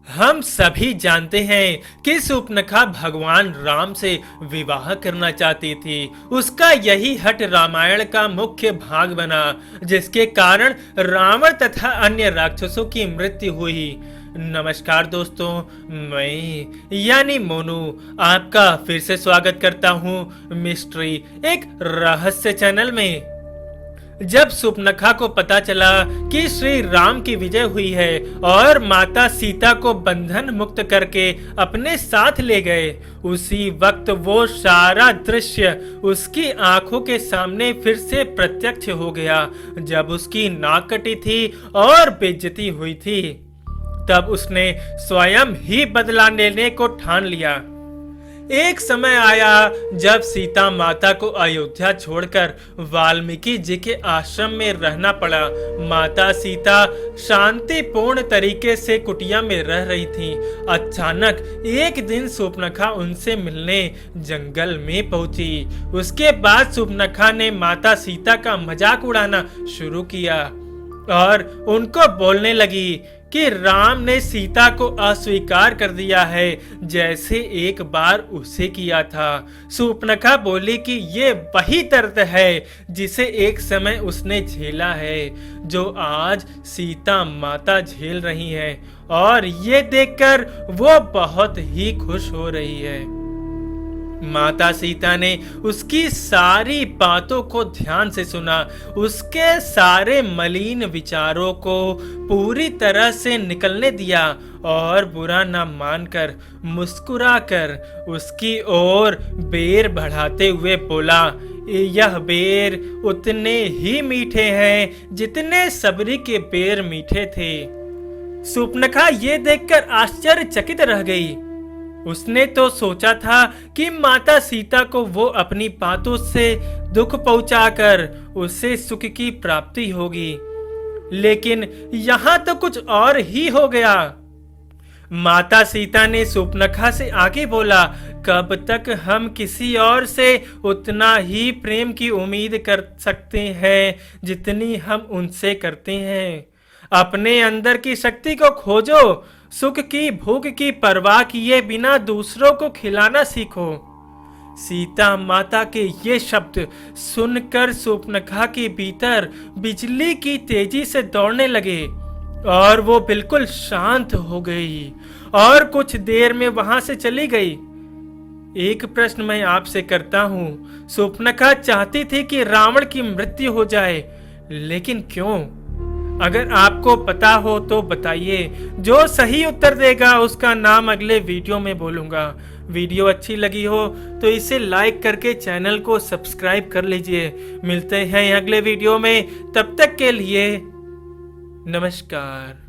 हम सभी जानते हैं कि सूर्पनखा भगवान राम से विवाह करना चाहती थी। उसका यही हट रामायण का मुख्य भाग बना, जिसके कारण रावण तथा अन्य राक्षसों की मृत्यु हुई। नमस्कार दोस्तों, मैं यानी मोनू आपका फिर से स्वागत करता हूँ मिस्ट्री एक रहस्य चैनल में। जब सूर्पनखा को पता चला कि श्री राम की विजय हुई है और माता सीता को बंधन मुक्त करके अपने साथ ले गए, उसी वक्त वो सारा दृश्य उसकी आंखों के सामने फिर से प्रत्यक्ष हो गया। जब उसकी नाक कटी थी और बेइज्जती हुई थी, तब उसने स्वयं ही बदला लेने को ठान लिया। एक समय आया जब सीता माता को अयोध्या छोड़कर वाल्मीकि जी के आश्रम में रहना पड़ा। माता सीता शांतिपूर्ण तरीके से कुटिया में रह रही थी। अचानक एक दिन सूर्पनखा उनसे मिलने जंगल में पहुंची। उसके बाद सूर्पनखा ने माता सीता का मजाक उड़ाना शुरू किया और उनको बोलने लगी कि राम ने सीता को अस्वीकार कर दिया है, जैसे एक बार उसे किया था। सूर्पनखा बोली कि ये वही दर्द है जिसे एक समय उसने झेला है, जो आज सीता माता झेल रही हैं, और ये देखकर वो बहुत ही खुश हो रही है। माता सीता ने उसकी सारी बातों को ध्यान से सुना, उसके सारे मलिन विचारों को पूरी तरह से निकलने दिया और बुरा न मानकर मुस्कुराकर उसकी ओर बेर बढ़ाते हुए बोला, यह बेर उतने ही मीठे हैं जितने सबरी के बेर मीठे थे। सूर्पनखा ये देखकर आश्चर्यचकित रह गई। उसने तो सोचा था कि माता सीता को वो अपनी बातों से दुख पहुंचाकर उसे सुख की प्राप्ति होगी, लेकिन यहाँ तो कुछ और ही हो गया। माता सीता ने सूर्पनखा से आगे बोला, कब तक हम किसी और से उतना ही प्रेम की उम्मीद कर सकते हैं जितनी हम उनसे करते हैं। अपने अंदर की शक्ति को खोजो, सुख की भूख की परवाह किए बिना दूसरों को खिलाना सीखो। सीता माता के ये शब्द सुनकर सूर्पनखा के भीतर बिजली की तेजी से दौड़ने लगे और वो बिल्कुल शांत हो गई और कुछ देर में वहां से चली गई। एक प्रश्न मैं आपसे करता हूं, सूर्पनखा चाहती थी कि रावण की मृत्यु हो जाए, लेकिन क्यों? अगर आपको पता हो तो बताइए। जो सही उत्तर देगा उसका नाम अगले वीडियो में बोलूंगा। वीडियो अच्छी लगी हो तो इसे लाइक करके चैनल को सब्सक्राइब कर लीजिए। मिलते हैं अगले वीडियो में, तब तक के लिए नमस्कार।